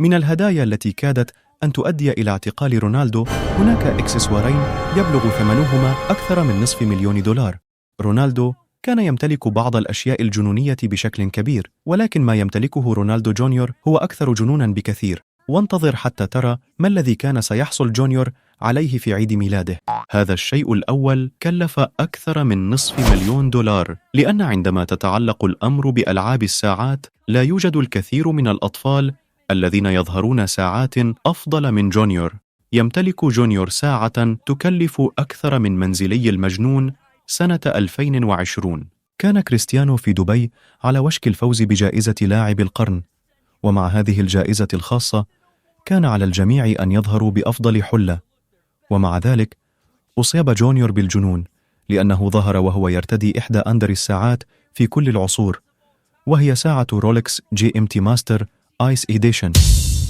من الهدايا التي كادت أن تؤدي إلى اعتقال رونالدو هناك إكسسوارين يبلغ ثمنهما أكثر من $500,000. رونالدو كان يمتلك بعض الأشياء الجنونية بشكل كبير، ولكن ما يمتلكه رونالدو جونيور هو أكثر جنوناً بكثير. وانتظر حتى ترى ما الذي كان سيحصل جونيور عليه في عيد ميلاده. هذا الشيء الأول كلف أكثر من $500,000، لأن عندما تتعلق الأمر بألعاب الساعات لا يوجد الكثير من الأطفال الذين يظهرون ساعات أفضل من جونيور. يمتلك جونيور ساعة تكلف أكثر من منزلي المجنون سنة 2020. كان كريستيانو في دبي على وشك الفوز بجائزة لاعب القرن، ومع هذه الجائزة الخاصة كان على الجميع أن يظهروا بأفضل حلة، ومع ذلك أصيب جونيور بالجنون لأنه ظهر وهو يرتدي إحدى أندر الساعات في كل العصور، وهي ساعة رولكس GMT ماستر آيس إيديشن،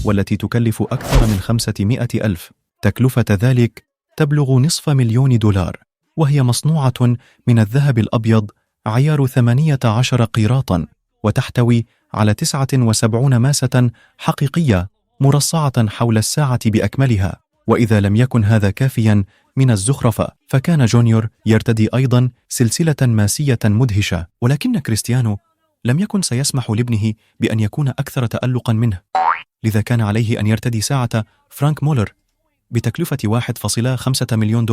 والتي تكلف أكثر من $500,000. تكلفة ذلك تبلغ $250,000، وهي مصنوعة من الذهب الأبيض عيار 18 قيراطاً، وتحتوي على 79 ماسة حقيقية مرصعة حول الساعة بأكملها. وإذا لم يكن هذا كافياً من الزخرفة، فكان جونيور يرتدي أيضاً سلسلة ماسية مدهشة. ولكن كريستيانو لم يكن سيسمح لابنه بأن يكون أكثر تألقاً منه، لذا كان عليه أن يرتدي ساعة فرانك مولر بتكلفة $1.5 مليون،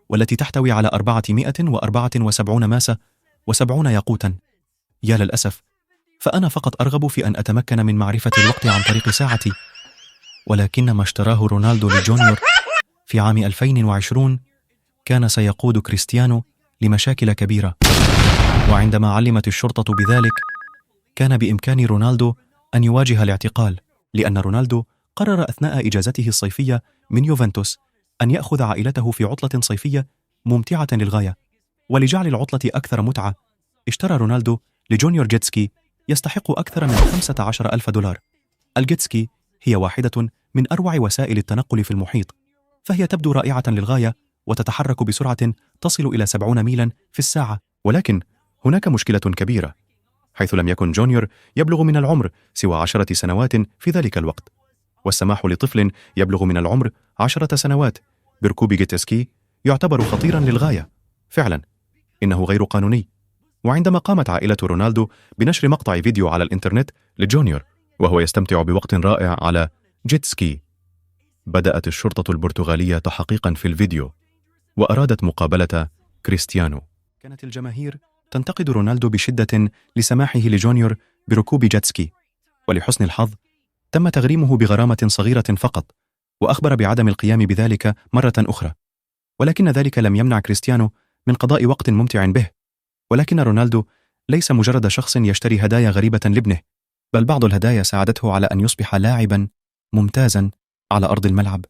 والتي تحتوي على 474 ماسة و70 ياقوتاً. يا للأسف، فأنا فقط أرغب في أن أتمكن من معرفة الوقت عن طريق ساعتي. ولكن ما اشتراه رونالدو لجونيور في عام 2020 كان سيقود كريستيانو لمشاكل كبيرة. وعندما علمت الشرطة بذلك، كان بإمكان رونالدو أن يواجه الاعتقال، لأن رونالدو قرر أثناء إجازته الصيفية من يوفنتوس أن يأخذ عائلته في عطلة صيفية ممتعة للغاية. ولجعل العطلة أكثر متعة، اشترى رونالدو لجونيور جيتسكي يستحق أكثر من $15,000. الجيتسكي هي واحدة من أروع وسائل التنقل في المحيط، فهي تبدو رائعة للغاية وتتحرك بسرعة تصل إلى 70 ميلاً في الساعة. ولكن هناك مشكلة كبيرة، حيث لم يكن جونيور يبلغ من العمر سوى 10 سنوات في ذلك الوقت، والسماح لطفل يبلغ من العمر 10 سنوات بركوب جيتسكي يعتبر خطيراً للغاية. فعلاً إنه غير قانوني. وعندما قامت عائلة رونالدو بنشر مقطع فيديو على الإنترنت لجونيور وهو يستمتع بوقت رائع على جيتسكي، بدأت الشرطة البرتغالية تحقيقاً في الفيديو وأرادت مقابلة كريستيانو. كانت الجماهير تنتقد رونالدو بشدة لسماحه لجونيور بركوب جيتسكي، ولحسن الحظ تم تغريمه بغرامة صغيرة فقط، وأخبر بعدم القيام بذلك مرة أخرى. ولكن ذلك لم يمنع كريستيانو من قضاء وقت ممتع به. ولكن رونالدو ليس مجرد شخص يشتري هدايا غريبة لابنه، بل بعض الهدايا ساعدته على أن يصبح لاعباً ممتازاً على أرض الملعب،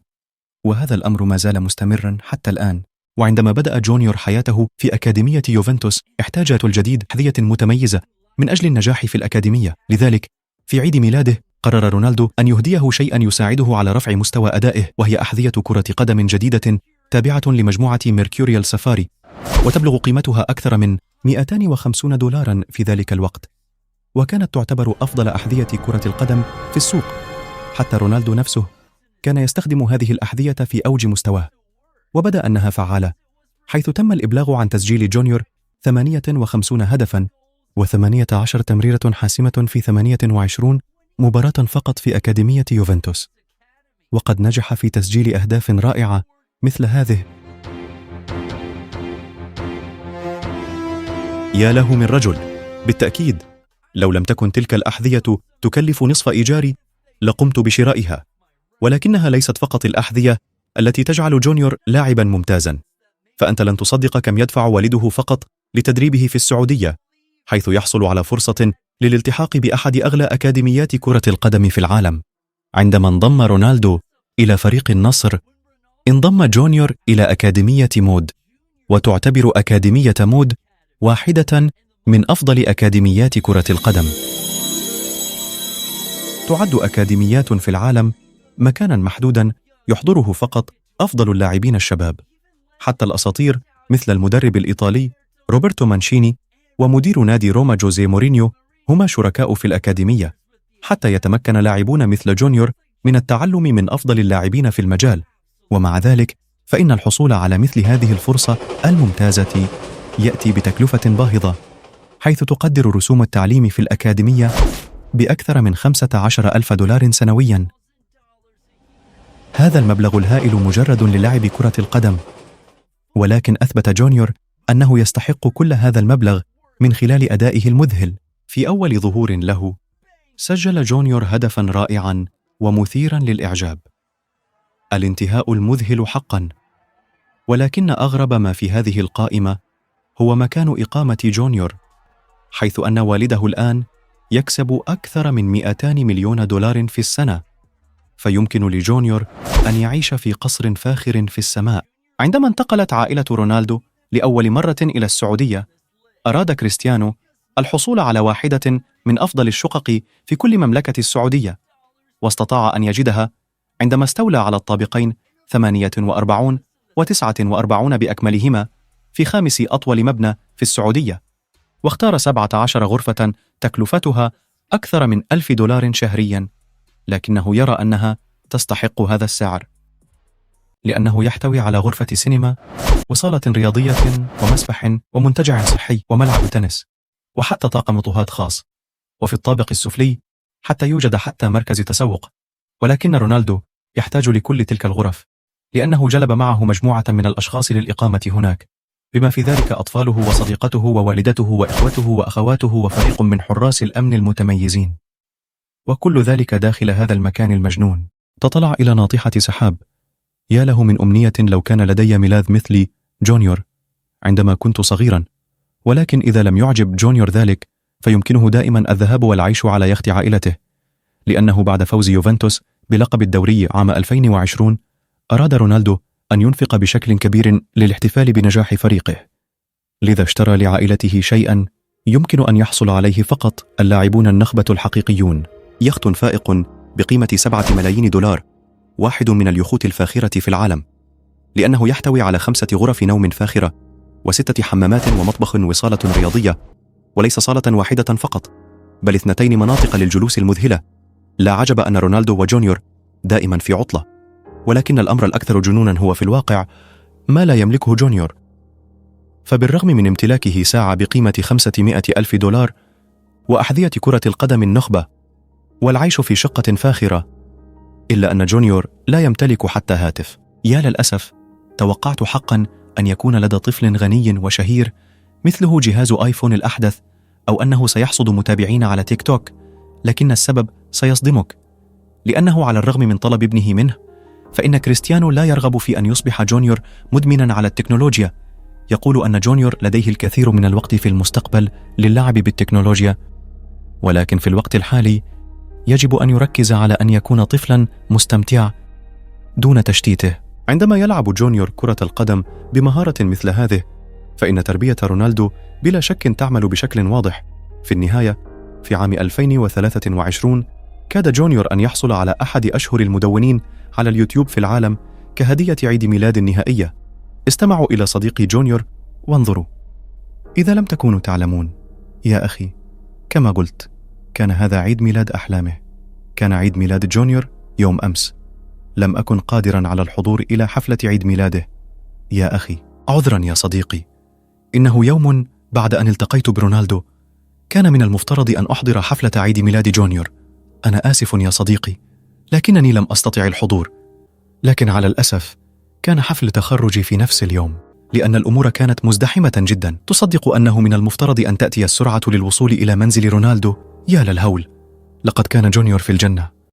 وهذا الأمر ما زال مستمراً حتى الآن. وعندما بدأ جونيور حياته في أكاديمية يوفنتوس، احتاج الجديد هدية متميزة من أجل النجاح في الأكاديمية. لذلك في عيد ميلاده قرر رونالدو أن يهديه شيئاً يساعده على رفع مستوى أدائه، وهي أحذية كرة قدم جديدة تابعة لمجموعة ميركوريال سفاري، وتبلغ قيمتها أكثر من $250 في ذلك الوقت، وكانت تعتبر أفضل أحذية كرة القدم في السوق. حتى رونالدو نفسه كان يستخدم هذه الأحذية في أوج مستواه، وبدأ أنها فعالة، حيث تم الإبلاغ عن تسجيل جونيور 58 هدفاً و18 تمريرة حاسمة في 28 مباراة فقط في أكاديمية يوفنتوس. وقد نجح في تسجيل أهداف رائعة مثل هذه. يا له من رجل! بالتأكيد لو لم تكن تلك الأحذية تكلف نصف إيجاري لقمت بشرائها. ولكنها ليست فقط الأحذية التي تجعل جونيور لاعباً ممتازاً، فأنت لن تصدق كم يدفع والده فقط لتدريبه في السعودية، حيث يحصل على فرصة للالتحاق بأحد أغلى أكاديميات كرة القدم في العالم. عندما انضم رونالدو إلى فريق النصر، انضم جونيور إلى أكاديمية مود، وتعتبر أكاديمية مود واحدة من أفضل أكاديميات كرة القدم. تعد أكاديميات في العالم مكاناً محدوداً يحضره فقط أفضل اللاعبين الشباب. حتى الأساطير مثل المدرب الإيطالي روبرتو مانشيني ومدير نادي روما جوزيه مورينيو هما شركاء في الأكاديمية. حتى يتمكن لاعبون مثل جونيور من التعلم من أفضل اللاعبين في المجال. ومع ذلك فإن الحصول على مثل هذه الفرصة الممتازة يأتي بتكلفة باهظة، حيث تقدر رسوم التعليم في الأكاديمية بأكثر من 15,000 دولار سنوياً. هذا المبلغ الهائل مجرد للعب كرة القدم، ولكن أثبت جونيور أنه يستحق كل هذا المبلغ من خلال أدائه المذهل. في أول ظهور له، سجل جونيور هدفاً رائعاً ومثيراً للإعجاب، الانتهاء المذهل حقاً. ولكن أغرب ما في هذه القائمة هو مكان إقامة جونيور، حيث أن والده الآن يكسب أكثر من 200 مليون دولار في السنة، فيمكن لجونيور أن يعيش في قصر فاخر في السماء. عندما انتقلت عائلة رونالدو لأول مرة إلى السعودية، أراد كريستيانو الحصول على واحدة من أفضل الشقق في كل مملكة السعودية، واستطاع أن يجدها عندما استولى على الطابقين 48 و49 بأكملهما في خامس أطول مبنى في السعودية، واختار 17 غرفة تكلفتها أكثر من 1000 دولار شهرياً، لكنه يرى أنها تستحق هذا السعر، لأنه يحتوي على غرفة سينما وصالة رياضية ومسبح ومنتجع صحي وملعب تنس وحتى طاقم طهاة خاص، وفي الطابق السفلي حتى يوجد حتى مركز تسوق. ولكن رونالدو يحتاج لكل تلك الغرف، لأنه جلب معه مجموعة من الأشخاص للإقامة هناك، بما في ذلك أطفاله وصديقته ووالدته وإخوته وأخواته وفريق من حراس الأمن المتميزين، وكل ذلك داخل هذا المكان المجنون. تطلع إلى ناطحة سحاب. يا له من أمنية لو كان لدي ميلاد مثل جونيور عندما كنت صغيرا، ولكن إذا لم يعجب جونيور ذلك فيمكنه دائما الذهاب والعيش على يخت عائلته، لأنه بعد فوز يوفنتوس بلقب الدوري عام 2020 أراد رونالدو أن ينفق بشكل كبير للاحتفال بنجاح فريقه، لذا اشترى لعائلته شيئا يمكن أن يحصل عليه فقط اللاعبون النخبة الحقيقيون، يخت فائق بقيمة 7 ملايين دولار، واحد من اليخوت الفاخرة في العالم، لأنه يحتوي على 5 غرف نوم فاخرة و6 حمامات ومطبخ وصالة رياضية، وليس صالة واحدة فقط بل 2 مناطق للجلوس المذهلة. لا عجب أن رونالدو وجونيور دائما في عطلة، ولكن الأمر الأكثر جنونا هو في الواقع ما لا يملكه جونيور. فبالرغم من امتلاكه ساعة بقيمة 500,000 دولار وأحذية كرة القدم النخبة والعيش في شقة فاخرة، إلا أن جونيور لا يمتلك حتى هاتف. يا للأسف، توقعت حقا أن يكون لدى طفل غني وشهير مثله جهاز آيفون الأحدث، أو أنه سيحصد متابعين على تيك توك، لكن السبب سيصدمك، لأنه على الرغم من طلب ابنه منه، فإن كريستيانو لا يرغب في أن يصبح جونيور مدمنا على التكنولوجيا. يقول أن جونيور لديه الكثير من الوقت في المستقبل للعب بالتكنولوجيا، ولكن في الوقت الحالي يجب أن يركز على أن يكون طفلا مستمتع دون تشتيته. عندما يلعب جونيور كرة القدم بمهارة مثل هذه، فإن تربية رونالدو بلا شك تعمل بشكل واضح. في النهاية، في عام 2023 كاد جونيور أن يحصل على أحد أشهر المدونين على اليوتيوب في العالم كهدية عيد ميلاد نهائية. استمعوا إلى صديقي جونيور وانظروا. إذا لم تكونوا تعلمون يا أخي، كما قلت، كان هذا عيد ميلاد أحلامه. كان عيد ميلاد جونيور يوم أمس. لم أكن قادرا على الحضور إلى حفلة عيد ميلاده. يا أخي، عذرا يا صديقي، إنه يوم بعد أن التقيت برونالدو كان من المفترض أن أحضر حفلة عيد ميلاد جونيور. أنا آسف يا صديقي، لكنني لم أستطع الحضور. لكن على الأسف كان حفل تخرجي في نفس اليوم، لأن الأمور كانت مزدحمة جدا. تصدق أنه من المفترض أن تأتي السرعة للوصول إلى منزل رونالدو؟ يا للهول، لقد كان جونيور في الجنة.